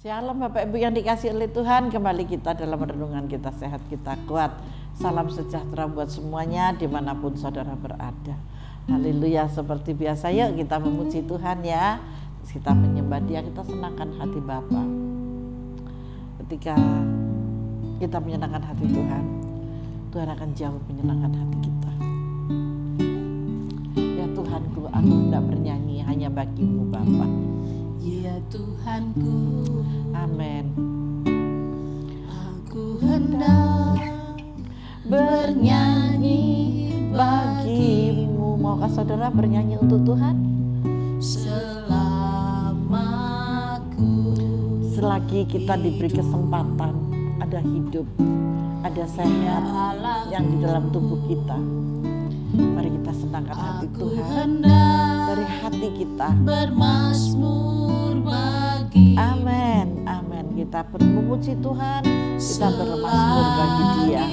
Shalom Bapak Ibu yang dikasih oleh Tuhan, kembali kita dalam renungan kita sehat, kita kuat. Salam sejahtera buat semuanya dimanapun saudara berada. Haleluya, seperti biasa yuk kita memuji Tuhan ya. Kita menyembah Dia, kita senangkan hati Bapa. Ketika kita menyenangkan hati Tuhan, Tuhan akan jauh menyenangkan hati kita. Ya Tuhanku, aku hendak bernyanyi hanya bagimu Bapa. Ya Tuhanku, amin. Aku hendak bernyanyi bagimu. Maukah saudara bernyanyi untuk Tuhan? Selagi kita diberi kesempatan, ada hidup, ada sehat yang di dalam tubuh kita, mari kita senangkan hati Tuhan dari hati kita. Bermazmur bagi. Amin, amin. Kita memuji Tuhan, kita bermazmur bagi Dia.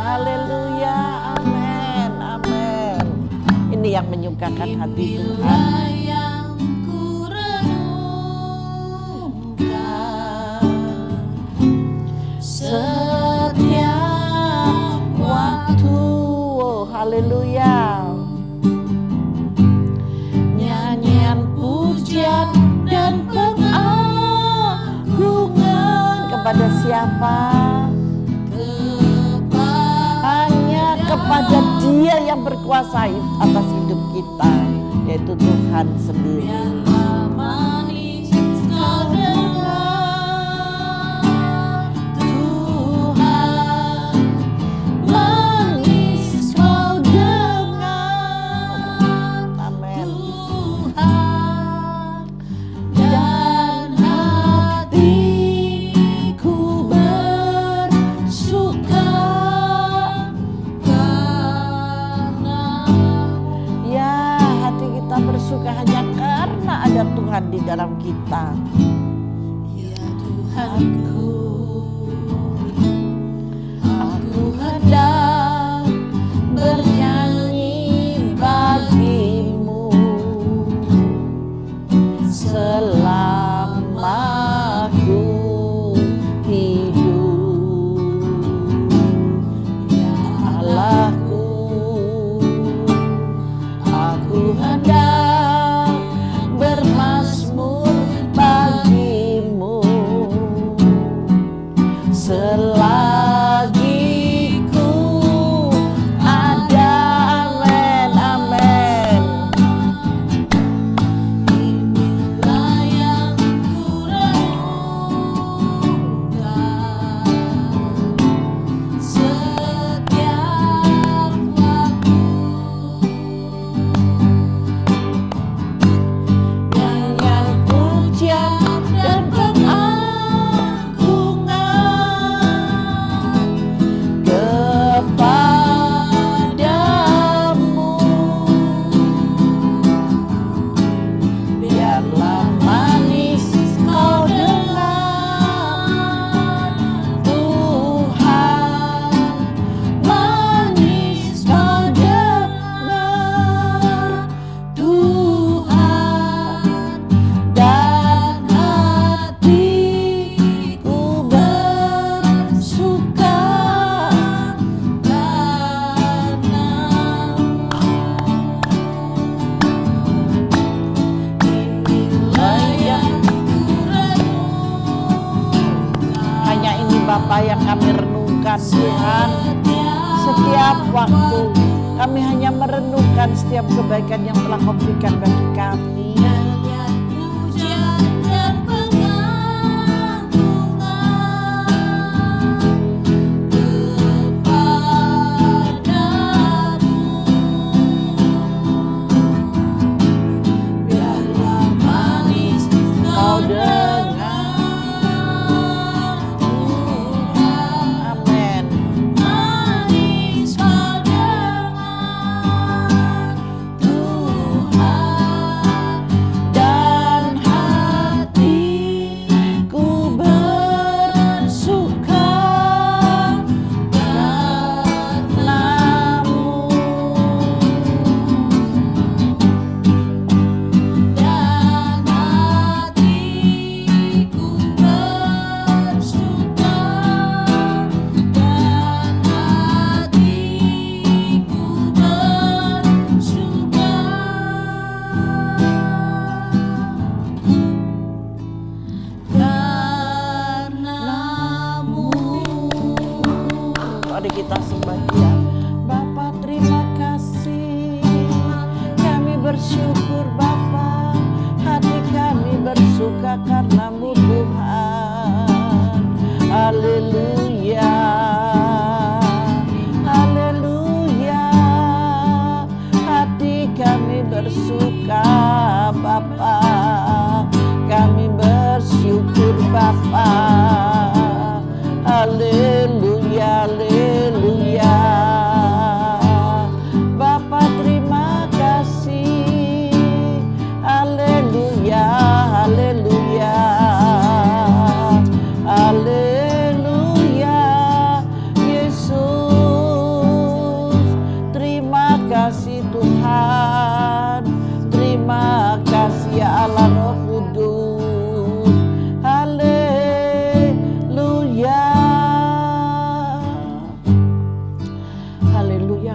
Haleluya, amin, amin. Ini yang menyukakan hati Tuhan. Setiap waktu, oh, haleluya. Nyanyian pujian dan pengagungan kepada siapa? Hanya kepada Dia yang berkuasa atas hidup kita, yaitu Tuhan sendiri. Bersuka hanya karena ada Tuhan di dalam kita. Ya Tuhanku, aku hendak bernyanyi bagimu selama aku hidup. Ya Allahku, aku hendak bermazmur bagimu selagi ku ada. Amin, amin. Inilah yang ku renungkan setiap waktu. Bapa yang kami renungkan Tuhan, setiap waktu kami hanya merenungkan setiap kebaikan yang telah Kau berikan bagi kami.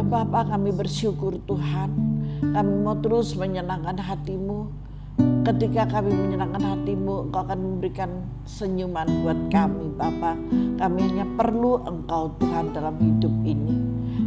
Bapa, kami bersyukur Tuhan, kami mau terus menyenangkan hati-Mu. Ketika kami menyenangkan hati-Mu, Engkau akan memberikan senyuman buat kami Bapa. Kami hanya perlu Engkau Tuhan dalam hidup ini.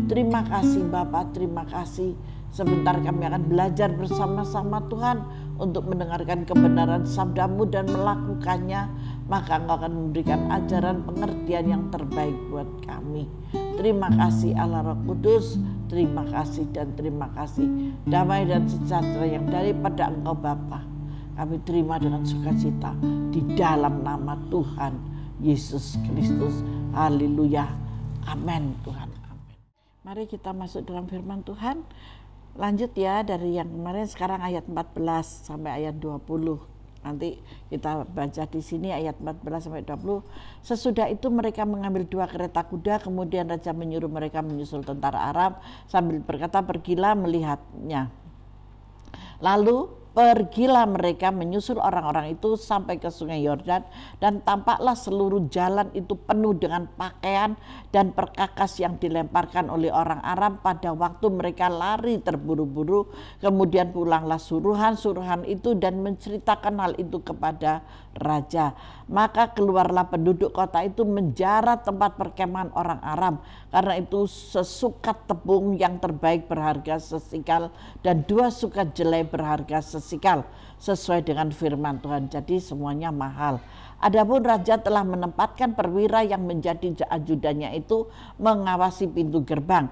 Terima kasih Bapa, terima kasih. Sebentar kami akan belajar bersama-sama Tuhan untuk mendengarkan kebenaran sabda-Mu dan melakukannya. Maka Engkau akan memberikan ajaran pengertian yang terbaik buat kami. Terima kasih Allah Roh Kudus, terima kasih dan terima kasih. Damai dan sejahtera yang daripada Engkau Bapa, kami terima dengan sukacita di dalam nama Tuhan Yesus Kristus. Haleluya. Amin Tuhan. Amin. Mari kita masuk dalam firman Tuhan. Lanjut ya dari yang kemarin, sekarang ayat 14 sampai ayat 20. Nanti kita baca di sini ayat 14 sampai 20. Sesudah itu mereka mengambil 2 kereta kuda, kemudian raja menyuruh mereka menyusul tentara Aram sambil berkata, pergilah melihatnya. Lalu pergilah mereka menyusul orang-orang itu sampai ke sungai Yordan, dan tampaklah seluruh jalan itu penuh dengan pakaian dan perkakas yang dilemparkan oleh orang Aram pada waktu mereka lari terburu-buru. Kemudian pulanglah suruhan-suruhan itu dan menceritakan hal itu kepada raja. Maka keluarlah penduduk kota itu menjarah tempat perkemahan orang Aram, karena itu sesukat tepung yang terbaik berharga sesikal dan 2 sukat jelai berharga sesikal, sesuai dengan firman Tuhan. Jadi semuanya mahal. Adapun raja telah menempatkan perwira yang menjadi ajudannya itu mengawasi pintu gerbang.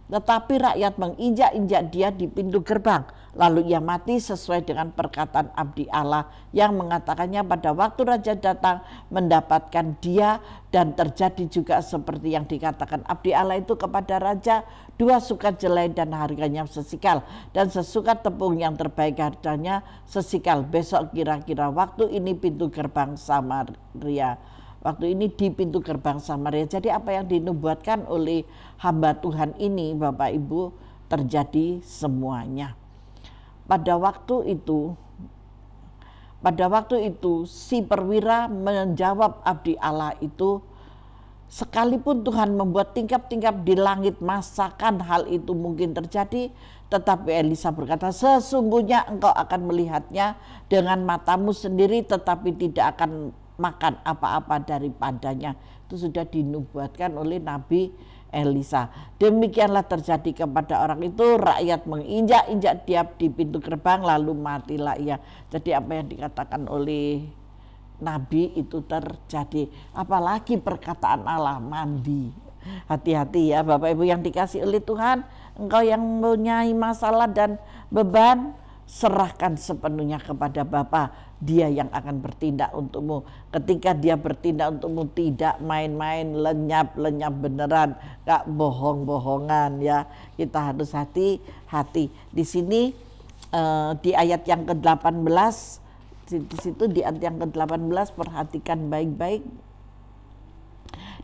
Tetapi rakyat menginjak-injak dia di pintu gerbang. Lalu ia mati sesuai dengan perkataan abdi Allah yang mengatakannya pada waktu raja datang mendapatkan dia. Dan terjadi juga seperti yang dikatakan abdi Allah itu kepada raja, 2 sukat jelai dan harganya sesikal, dan sesukat tepung yang terbaik harganya sesikal. Besok kira-kira waktu ini pintu gerbang Samaria. Waktu ini di pintu gerbang Samaria. Jadi apa yang dinubuatkan oleh hamba Tuhan ini Bapak Ibu terjadi semuanya. Pada waktu itu si perwira menjawab abdi Allah itu, sekalipun Tuhan membuat tingkap-tingkap di langit masakan hal itu mungkin terjadi. Tetapi Elisa berkata, sesungguhnya engkau akan melihatnya dengan matamu sendiri, tetapi tidak akan makan apa-apa daripadanya. Itu sudah dinubuatkan oleh Nabi Elisa. Demikianlah terjadi kepada orang itu. Rakyat menginjak-injak dia di pintu gerbang, lalu matilah ia. Jadi apa yang dikatakan oleh Nabi itu terjadi. Apalagi perkataan Allah, mandi. Hati-hati ya Bapak Ibu yang dikasih oleh Tuhan. Engkau yang mempunyai masalah dan beban, serahkan sepenuhnya kepada Bapa. Dia yang akan bertindak untukmu. Ketika dia bertindak untukmu, tidak main-main, lenyap-lenyap beneran, gak bohong-bohongan ya. Kita harus hati-hati. Di sini di ayat yang ke-18, di situ di ayat yang ke-18 perhatikan baik-baik.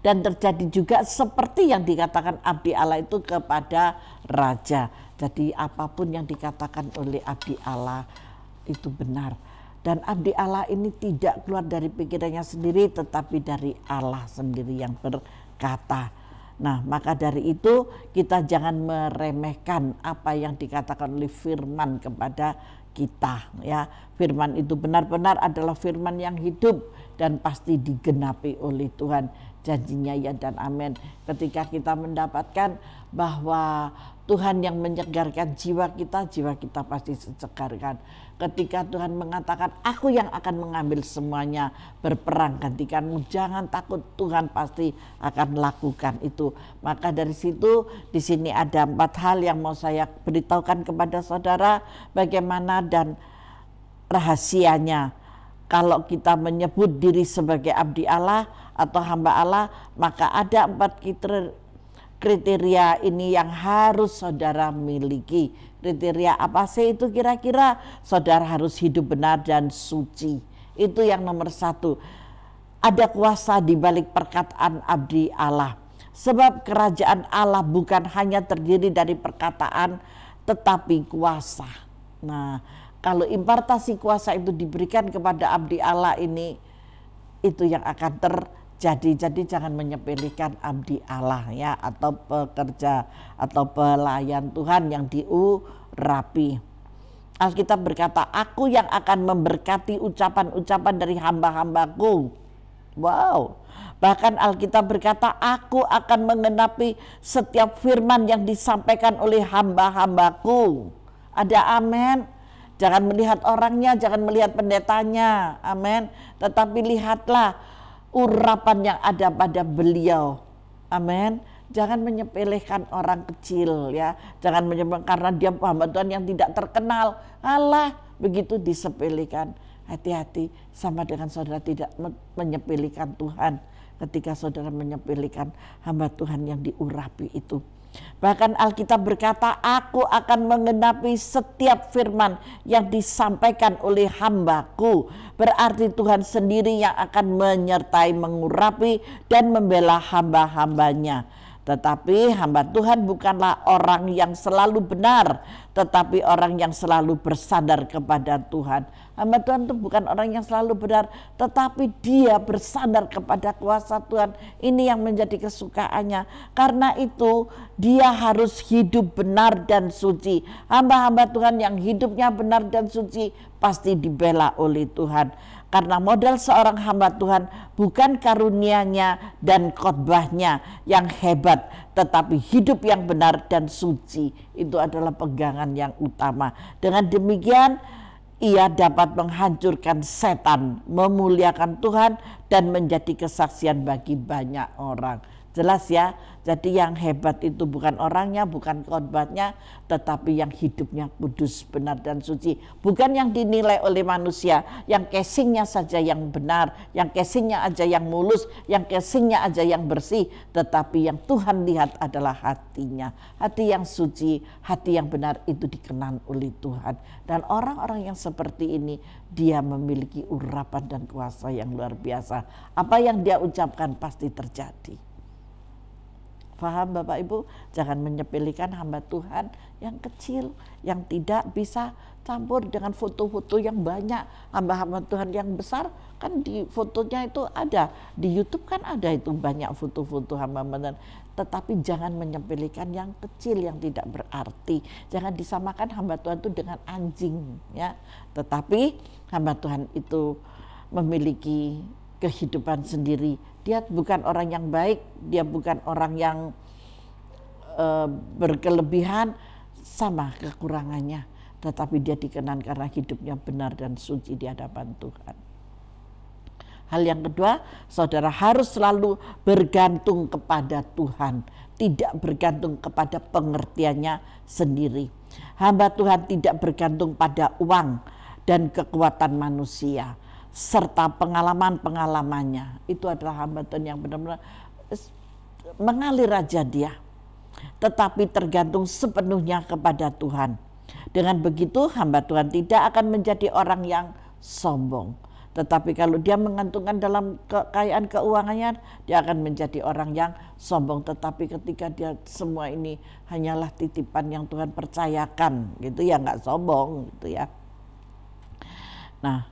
Dan terjadi juga seperti yang dikatakan abdi Allah itu kepada raja. Jadi apapun yang dikatakan oleh abdi Allah itu benar. Dan abdi Allah ini tidak keluar dari pikirannya sendiri, tetapi dari Allah sendiri yang berkata. Nah, maka dari itu kita jangan meremehkan apa yang dikatakan oleh firman kepada kita ya. Firman itu benar-benar adalah firman yang hidup dan pasti digenapi oleh Tuhan. Janjinya ya dan amin. Ketika kita mendapatkan bahwa Tuhan yang menyegarkan jiwa kita pasti disegarkan. Ketika Tuhan mengatakan, aku yang akan mengambil semuanya, berperang gantikanmu, jangan takut, Tuhan pasti akan lakukan itu. Maka dari situ di sini ada 4 hal yang mau saya beritahukan kepada saudara, bagaimana dan rahasianya. Kalau kita menyebut diri sebagai abdi Allah atau hamba Allah, maka ada 4 kriteria ini yang harus saudara miliki. Kriteria apa sih itu kira-kira? Saudara harus hidup benar dan suci. Itu yang nomor 1. Ada kuasa di balik perkataan abdi Allah. Sebab kerajaan Allah bukan hanya terdiri dari perkataan, tetapi kuasa. Nah, kalau impartasi kuasa itu diberikan kepada abdi Allah ini, itu yang akan terjadi Jadi jangan menyepelekan abdi Allah ya, atau pekerja atau pelayan Tuhan yang diurapi. Alkitab berkata, aku yang akan memberkati ucapan-ucapan dari hamba-hambaku. Wow. Bahkan Alkitab berkata, aku akan menggenapi setiap firman yang disampaikan oleh hamba-hambaku. Ada amin. Jangan melihat orangnya, jangan melihat pendetanya. Amin. Tetapi lihatlah urapan yang ada pada beliau. Amin. Jangan menyepelekan orang kecil ya. Jangan menyepelekan karena dia hamba Tuhan yang tidak terkenal. Allah, begitu disepelekan. Hati-hati, sama dengan saudara tidak menyepelekan Tuhan ketika saudara menyepelekan hamba Tuhan yang diurapi itu. Bahkan Alkitab berkata, aku akan menggenapi setiap firman yang disampaikan oleh hambaku. Berarti Tuhan sendiri yang akan menyertai, mengurapi dan membela hamba-hambanya. Tetapi hamba Tuhan bukanlah orang yang selalu benar, tetapi orang yang selalu bersandar kepada Tuhan. Hamba Tuhan itu bukan orang yang selalu benar, tetapi dia bersandar kepada kuasa Tuhan. Ini yang menjadi kesukaannya. Karena itu dia harus hidup benar dan suci. Hamba-hamba Tuhan yang hidupnya benar dan suci pasti dibela oleh Tuhan. Karena modal seorang hamba Tuhan bukan karunia-Nya dan khotbahnya yang hebat, tetapi hidup yang benar dan suci. Itu adalah pegangan yang utama. Dengan demikian ia dapat menghancurkan setan, memuliakan Tuhan, dan menjadi kesaksian bagi banyak orang. Jelas ya, jadi yang hebat itu bukan orangnya, bukan khotbahnya, tetapi yang hidupnya kudus, benar dan suci. Bukan yang dinilai oleh manusia, yang casingnya saja yang benar, yang casingnya aja yang mulus, yang casingnya aja yang bersih. Tetapi yang Tuhan lihat adalah hatinya. Hati yang suci, hati yang benar itu dikenan oleh Tuhan. Dan orang-orang yang seperti ini, dia memiliki urapan dan kuasa yang luar biasa. Apa yang dia ucapkan pasti terjadi. Paham Bapak Ibu? Jangan menyepelekan hamba Tuhan yang kecil, yang tidak bisa campur dengan foto-foto yang banyak. Hamba-hamba Tuhan yang besar kan di fotonya itu ada, di YouTube kan ada itu banyak foto-foto hamba-hamba Tuhan. Tetapi jangan menyepelekan yang kecil yang tidak berarti. Jangan disamakan hamba Tuhan itu dengan anjing ya. Tetapi hamba Tuhan itu memiliki kehidupan sendiri. Dia bukan orang yang baik, dia bukan orang yang berkelebihan, sama kekurangannya. Tetapi dia dikenan karena hidupnya benar dan suci di hadapan Tuhan. Hal yang kedua, saudara harus selalu bergantung kepada Tuhan. Tidak bergantung kepada pengertiannya sendiri. Hamba Tuhan tidak bergantung pada uang dan kekuatan manusia, serta pengalaman-pengalamannya. Itu adalah hamba Tuhan yang benar-benar mengalir aja dia, tetapi tergantung sepenuhnya kepada Tuhan. Dengan begitu hamba Tuhan tidak akan menjadi orang yang sombong. Tetapi kalau dia menggantungkan dalam kekayaan keuangannya, dia akan menjadi orang yang sombong. Tetapi ketika dia semua ini hanyalah titipan yang Tuhan percayakan, gitu ya, nggak sombong gitu ya. Nah,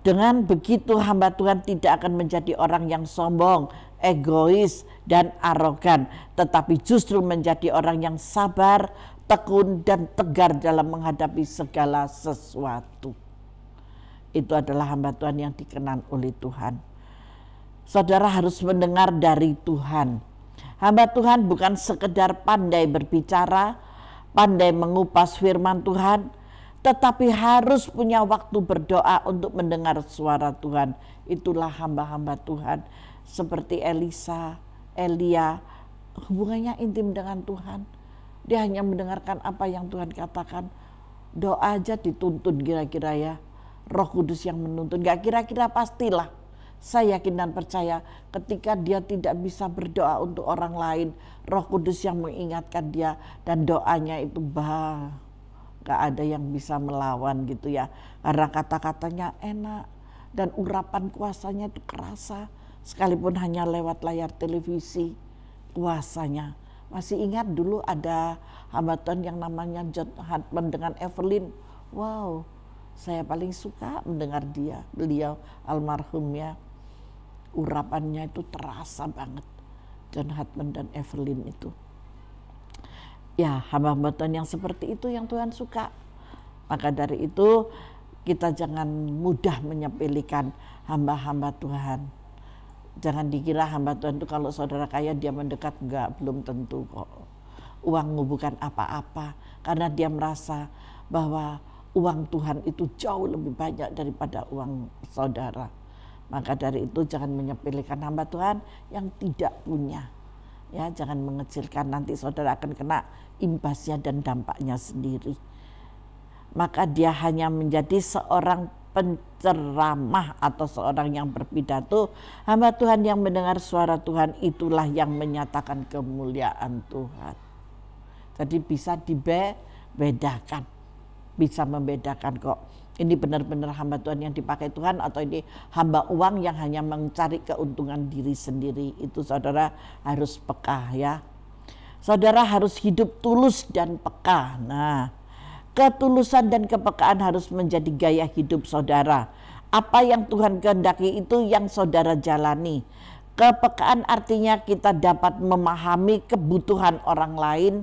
dengan begitu hamba Tuhan tidak akan menjadi orang yang sombong, egois dan arogan, tetapi justru menjadi orang yang sabar, tekun dan tegar dalam menghadapi segala sesuatu. Itu adalah hamba Tuhan yang dikenan oleh Tuhan. Saudara harus mendengar dari Tuhan. Hamba Tuhan bukan sekedar pandai berbicara, pandai mengupas firman Tuhan, tetapi harus punya waktu berdoa untuk mendengar suara Tuhan. Itulah hamba-hamba Tuhan seperti Elisa, Elia, hubungannya intim dengan Tuhan. Dia hanya mendengarkan apa yang Tuhan katakan. Doa aja dituntun kira-kira ya. Roh Kudus yang menuntun, gak kira-kira, pastilah. Saya yakin dan percaya ketika dia tidak bisa berdoa untuk orang lain, Roh Kudus yang mengingatkan dia, dan doanya itu gak ada yang bisa melawan gitu ya. Karena kata-katanya enak dan urapan kuasanya itu kerasa, sekalipun hanya lewat layar televisi, kuasanya. Masih ingat dulu ada hamba Tuhan yang namanya John Hartman dengan Evelyn. Wow, saya paling suka mendengar beliau almarhum ya. urapannya itu terasa banget. John Hartman dan Evelyn itu. Ya, hamba-hamba Tuhan yang seperti itu yang Tuhan suka. Maka dari itu kita jangan mudah menyepelekan hamba-hamba Tuhan. Jangan dikira hamba Tuhan itu kalau saudara kaya dia mendekat, enggak, belum tentu kok. Uangmu bukan apa-apa, karena dia merasa bahwa uang Tuhan itu jauh lebih banyak daripada uang saudara. Maka dari itu jangan menyepelekan hamba Tuhan yang tidak punya. Ya, jangan mengecilkan, nanti saudara akan kena imbasnya dan dampaknya sendiri. Maka dia hanya menjadi seorang penceramah atau seorang yang berpidato. Hamba Tuhan yang mendengar suara Tuhan itulah yang menyatakan kemuliaan Tuhan. Jadi bisa dibedakan, bisa membedakan kok. Ini benar-benar hamba Tuhan yang dipakai Tuhan atau ini hamba uang yang hanya mencari keuntungan diri sendiri. Itu saudara harus peka ya. Saudara harus hidup tulus dan peka. Nah, ketulusan dan kepekaan harus menjadi gaya hidup saudara. Apa yang Tuhan kehendaki itu yang saudara jalani. Kepekaan artinya kita dapat memahami kebutuhan orang lain.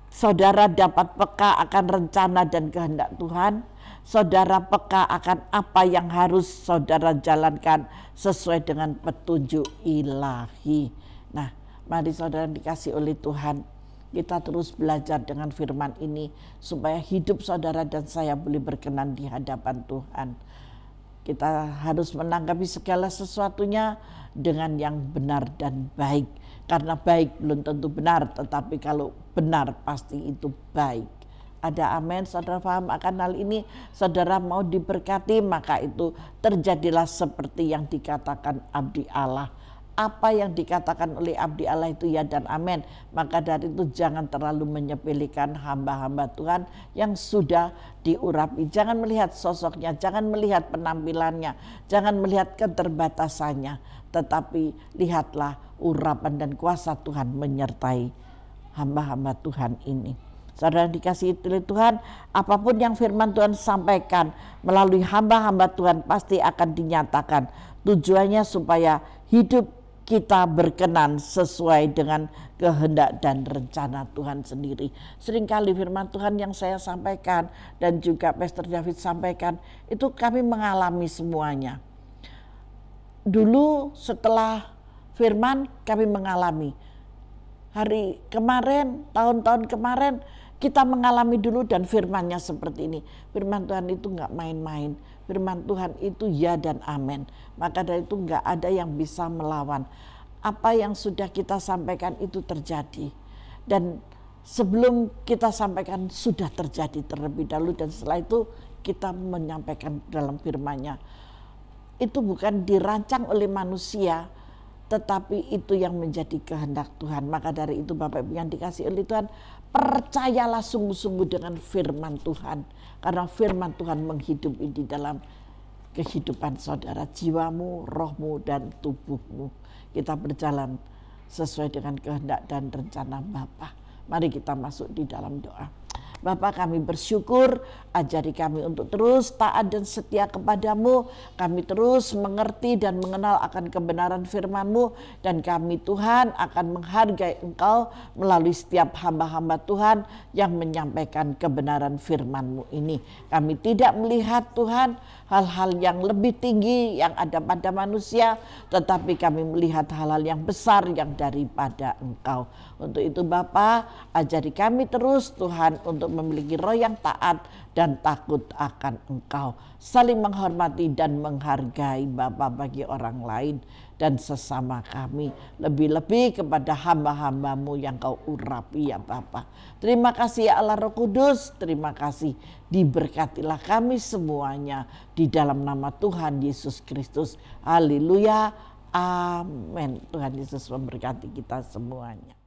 Saudara dapat peka akan rencana dan kehendak Tuhan. Saudara peka akan apa yang harus saudara jalankan sesuai dengan petunjuk ilahi. Nah, mari saudara dikasih oleh Tuhan, kita terus belajar dengan firman ini supaya hidup saudara dan saya boleh berkenan di hadapan Tuhan. Kita harus menanggapi segala sesuatunya dengan yang benar dan baik. Karena baik belum tentu benar, tetapi kalau benar pasti itu baik. Ada amin, saudara paham akan hal ini? Saudara mau diberkati, maka itu terjadilah seperti yang dikatakan abdi Allah. Apa yang dikatakan oleh abdi Allah itu ya dan amin. Maka dari itu jangan terlalu menyepelekan hamba-hamba Tuhan yang sudah diurapi. Jangan melihat sosoknya, jangan melihat penampilannya, jangan melihat keterbatasannya. Tetapi lihatlah urapan dan kuasa Tuhan menyertai hamba-hamba Tuhan ini. Saudara dikasihi oleh Tuhan, apapun yang firman Tuhan sampaikan melalui hamba-hamba Tuhan pasti akan dinyatakan. Tujuannya supaya hidup kita berkenan sesuai dengan kehendak dan rencana Tuhan sendiri. Seringkali firman Tuhan yang saya sampaikan dan juga Pastor David sampaikan itu kami mengalami semuanya. Dulu setelah firman kami mengalami. Hari kemarin, tahun-tahun kemarin kita mengalami dulu dan firmannya seperti ini. Firman Tuhan itu enggak main-main. Firman Tuhan itu ya dan amin. Maka dari itu enggak ada yang bisa melawan. Apa yang sudah kita sampaikan itu terjadi. Dan sebelum kita sampaikan sudah terjadi terlebih dahulu. Dan setelah itu kita menyampaikan dalam firman-Nya. Itu bukan dirancang oleh manusia, tetapi itu yang menjadi kehendak Tuhan. Maka dari itu Bapak Ibu yang dikasih oleh Tuhan, percayalah sungguh-sungguh dengan firman Tuhan. Karena firman Tuhan menghidupi di dalam kehidupan saudara, jiwamu, rohmu, dan tubuhmu. Kita berjalan sesuai dengan kehendak dan rencana Bapa. Mari kita masuk di dalam doa. Bapa, kami bersyukur, ajari kami untuk terus taat dan setia kepadamu. Kami terus mengerti dan mengenal akan kebenaran firman-Mu. Dan kami Tuhan akan menghargai Engkau melalui setiap hamba-hamba Tuhan yang menyampaikan kebenaran firman-Mu ini. Kami tidak melihat Tuhan hal-hal yang lebih tinggi yang ada pada manusia, tetapi kami melihat hal-hal yang besar yang daripada Engkau. Untuk itu Bapa, ajari kami terus Tuhan untuk memiliki roh yang taat dan takut akan Engkau. Saling menghormati dan menghargai Bapa bagi orang lain dan sesama kami. Lebih-lebih kepada hamba-hamba-Mu yang Kau urapi ya Bapa. Terima kasih ya Allah Roh Kudus. Terima kasih. Diberkatilah kami semuanya di dalam nama Tuhan Yesus Kristus. Haleluya. Amin. Tuhan Yesus memberkati kita semuanya.